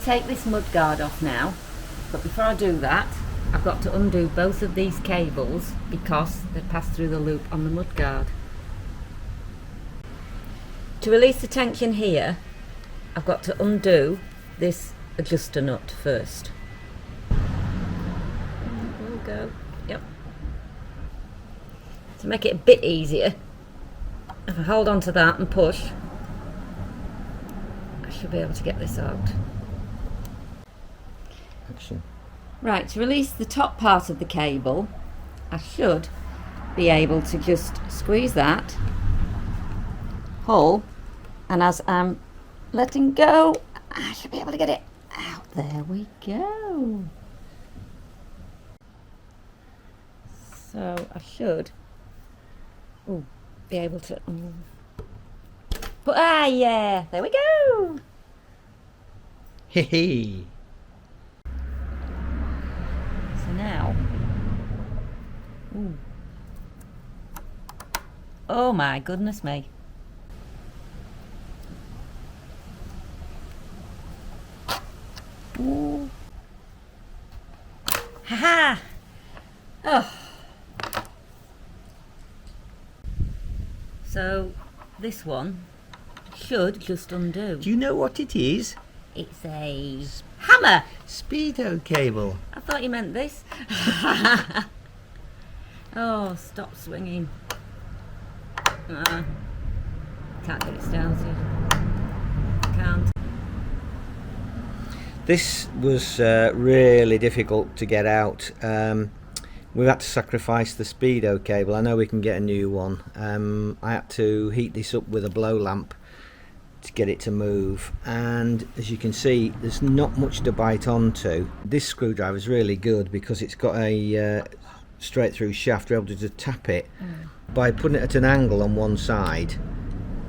take this mudguard off now, but before I do that, I've got to undo both of these cables because they pass through the loop on the mudguard. To release the tension here, I've got to undo this adjuster nut first. There we go. Yep. To make it a bit easier, if I hold on to that and push, I should be able to get this out. Action. Right, to release the top part of the cable, I should be able to just squeeze that, pull, and as I'm letting go, I should be able to get it out. There we go. So I should be able to yeah, there we go. Hee. So now, oh my goodness me. Ooh. Ha-ha! Oh. So this one should just undo. Do you know what it is? It's a hammer. Speedo cable. I thought you meant this. Oh, stop swinging. Can't get it started. Can't. This was really difficult to get out. We've had to sacrifice the speedo cable. I know we can get a new one. I had to heat this up with a blow lamp to get it to move, and as you can see, there's not much to bite onto. This screwdriver is really good because it's got a straight through shaft. You're able to tap it by putting it at an angle on one side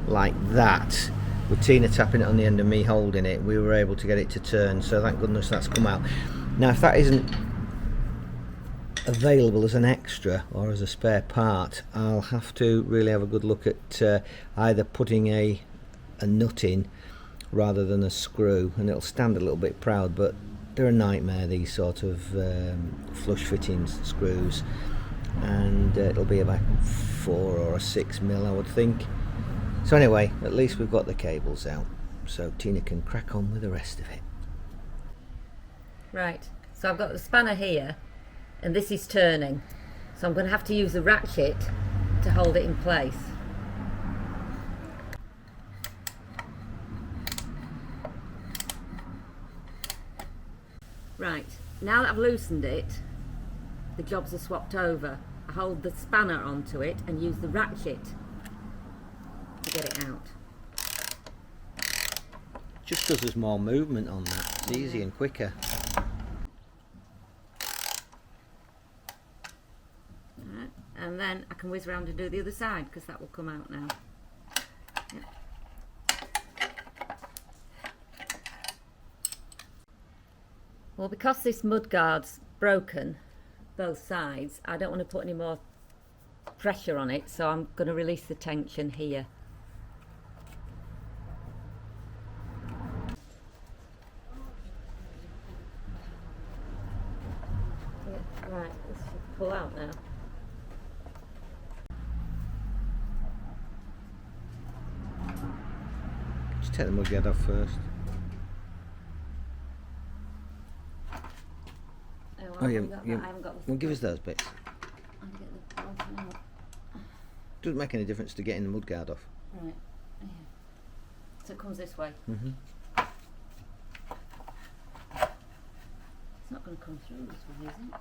like that. With Tina tapping it on the end and me holding it, we were able to get it to turn, so thank goodness that's come out. Now if that isn't available as an extra or as a spare part, I'll have to really have a good look at either putting a nut in rather than a screw, and it'll stand a little bit proud, but they're a nightmare, these sort of flush fitting screws, and it'll be about 4 or a 6 mil, I would think. So anyway, at least we've got the cables out, so Tina can crack on with the rest of it. Right, so I've got the spanner here and this is turning, so I'm going to have to use the ratchet to hold it in place. Right, now that I've loosened it, the jobs are swapped over. I hold the spanner onto it and use the ratchet to get it out. Just because there's more movement on that, it's easier and quicker. Right, and then I can whiz around and do the other side because that will come out now. Yep. Well, because this mudguard's broken, both sides, I don't want to put any more pressure on it, so I'm going to release the tension here. Right, this should pull out now. Just take the mudguard off first. Oh yeah, I haven't got well, give us those bits. I'll get the bolts out. Doesn't make any difference to getting the mudguard off. Right, yeah. So it comes this way. Mm-hmm. It's not going to come through this way, is it?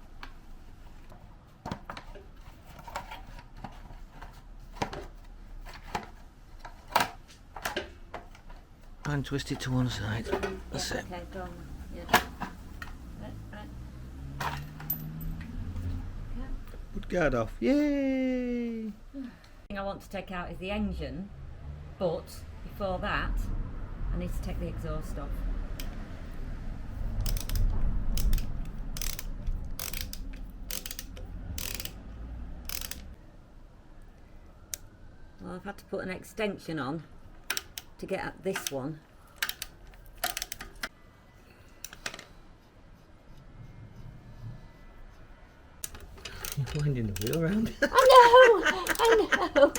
And twist it to one side. That's it. Okay, go on. Yeah. Right. Mudguard off. Yay! The thing I want to take out is the engine, but before that, I need to take the exhaust off. Well, I've had to put an extension on to get at this one. You're winding the wheel around. I know.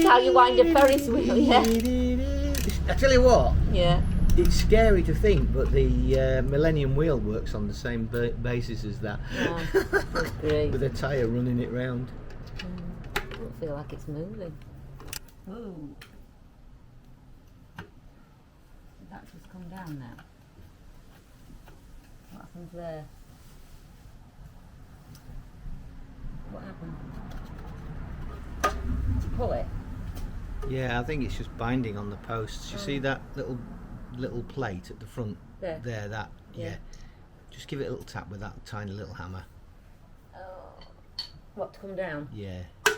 How you wind a Ferris wheel, yeah. I tell you what. Yeah. It's scary to think, but the Millennium Wheel works on the same basis as that. Oh, that's great. With a tyre running it round. I don't feel like it's moving. Ooh. That's just come down now. What happens there? What happened? Did you pull it? Yeah, I think it's just binding on the posts. You see that little plate at the front? There. There, that. Yeah. Just give it a little tap with that tiny little hammer. Oh. What, to come down? Yeah. And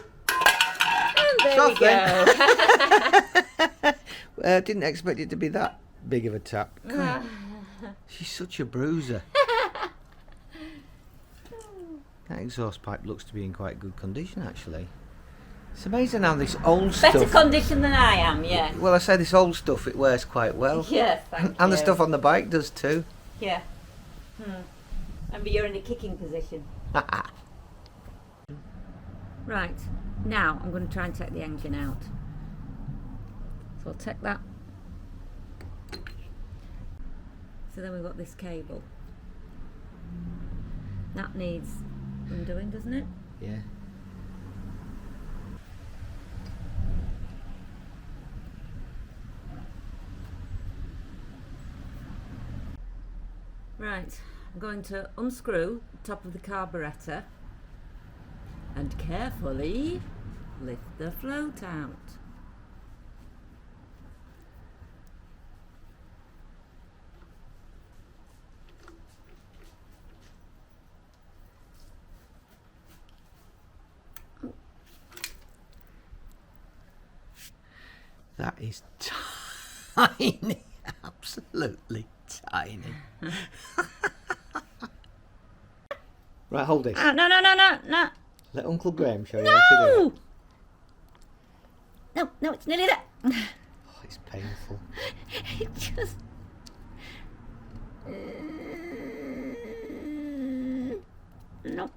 there we go. Didn't expect it to be that big of a tap. She's such a bruiser. That exhaust pipe looks to be in quite good condition, actually. It's amazing how this old stuff... Better condition than I am, yeah. Well, I say this old stuff, it wears quite well. Yes, thank you. And the stuff on the bike does too. Yeah. Remember, you're in a kicking position. Right, now I'm going to try and take the engine out. So I'll take that. So then we've got this cable. That needs undoing, doesn't it? Yeah. Right, I'm going to unscrew the top of the carburetor and carefully lift the float out. That is tiny. Absolutely tiny. Right, hold it. No. Let Uncle Graham show you how to do it. No, it's nearly there. Oh, it's painful. It just... no.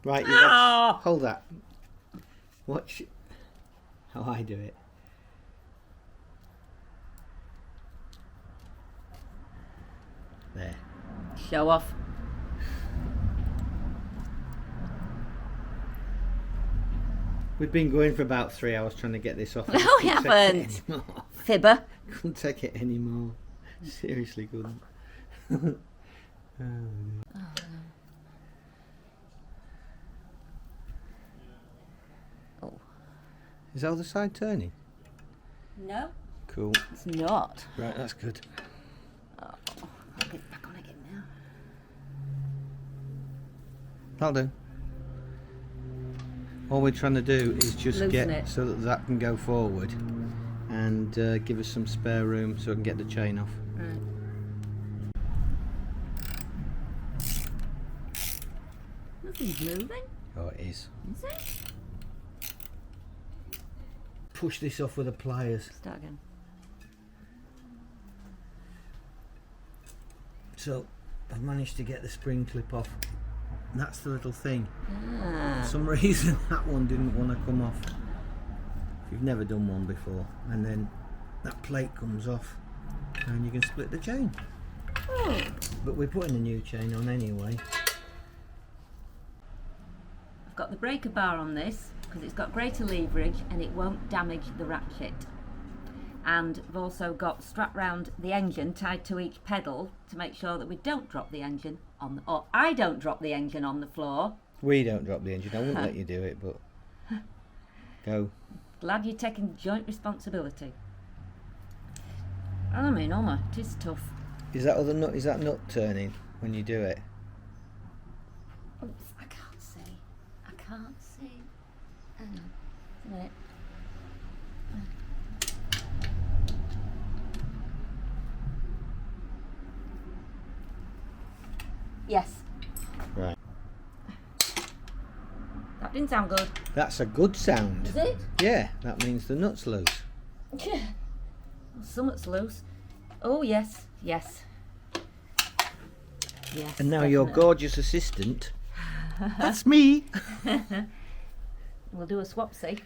Right, you got... Hold that. Watch how I do it. There. Show off. We've been going for about 3 hours trying to get this off. No, we haven't. Fibber. Couldn't take it anymore. Seriously couldn't. Oh. Is the other side turning? No, Cool. it's not. Right, that's good. Oh, I'll get back on again now. That'll do. All we're trying to do is just Loosen get it. so that that can go forward and give us some spare room so I can get the chain off. Right. Nothing's moving, Oh, it is. is it? Push this off with the pliers. Start again. So I've managed to get the spring clip off. That's the little thing. Ah. For some reason that one didn't want to come off. If you've never done one before, and then that plate comes off and you can split the chain. Oh. But we're putting a new chain on anyway. I've got the breaker bar on this because it's got greater leverage and it won't damage the ratchet. And I've also got strap round the engine tied to each pedal to make sure that we don't drop the engine on the, or I don't drop the engine on the floor. We don't drop the engine. I wouldn't let you do it, but go. Glad you're taking joint responsibility. I mean, Oma, it is tough. Is that other nut? Is that nut turning when you do it? Oops, I can't see. I can't see. Hang on. Just a minute. Yes. Right. That didn't sound good. That's a good sound. Is it? Yeah, that means the nut's loose. Something's loose. Oh yes, yes. Yes. And now your definitely. gorgeous assistant. That's me. We'll do a swapsy.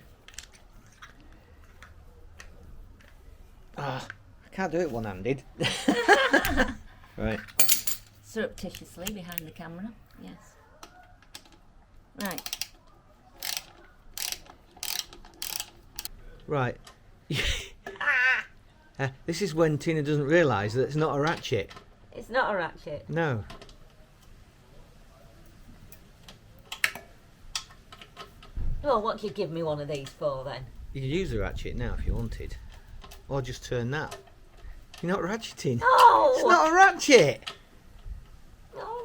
Ah, I can't do it one-handed. Right. Surreptitiously behind the camera. Yes. Right. Right. This is when Tina doesn't realise that it's not a ratchet. It's not a ratchet. No. Well, what do you give me one of these for then? You could use a ratchet now if you wanted. Or just turn that. You're not ratcheting. No! It's not a ratchet! No.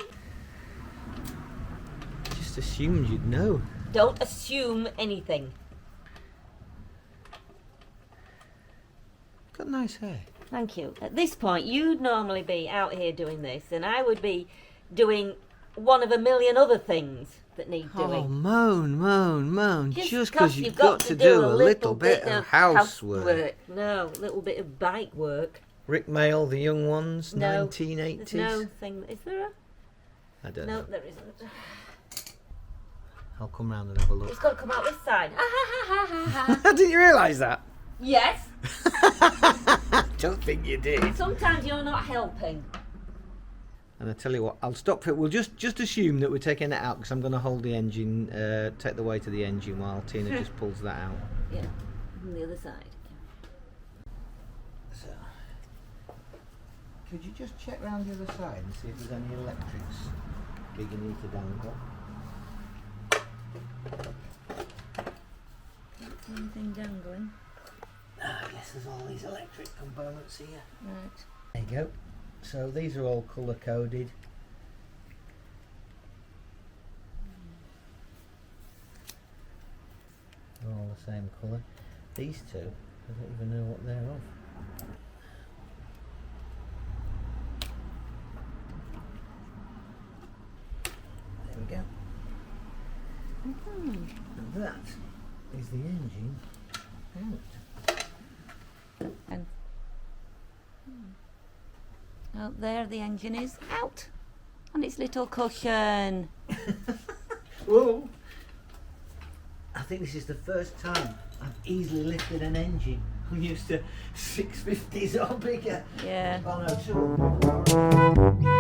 Just assumed you'd know. Don't assume anything. Got nice hair. Thank you. At this point, you'd normally be out here doing this, and I would be doing one of a million other things that need Oh, doing. moan. Just 'cause you've got got to do a little bit of housework. No, a little bit of bike work. Rick Mail, The Young Ones, No, 1980s. There's no thing. Is there a? I don't No, know. there isn't. I'll come round and have a look. It's got to come out this side. Didn't you realise that? Yes. Don't think you did. Sometimes you're not helping. And I tell you what, I'll stop for it. We'll just assume that we're taking it out because I'm going to hold the engine, take the weight of the engine while Tina just pulls that out. Yeah, from the other side. So, could you just check round the other side and see if there's any electrics big enough to dangle? Anything dangling? Ah, yes, there's all these electric components here. Right. There you go. So these are all colour coded. They're all the same colour. These two, I don't even know what they're of. There we go. And that is the engine out. And oh, there the engine is out on its little cushion. Whoa! I think this is the first time I've easily lifted an engine. I'm used to 650s or bigger. Yeah. Oh no, 200.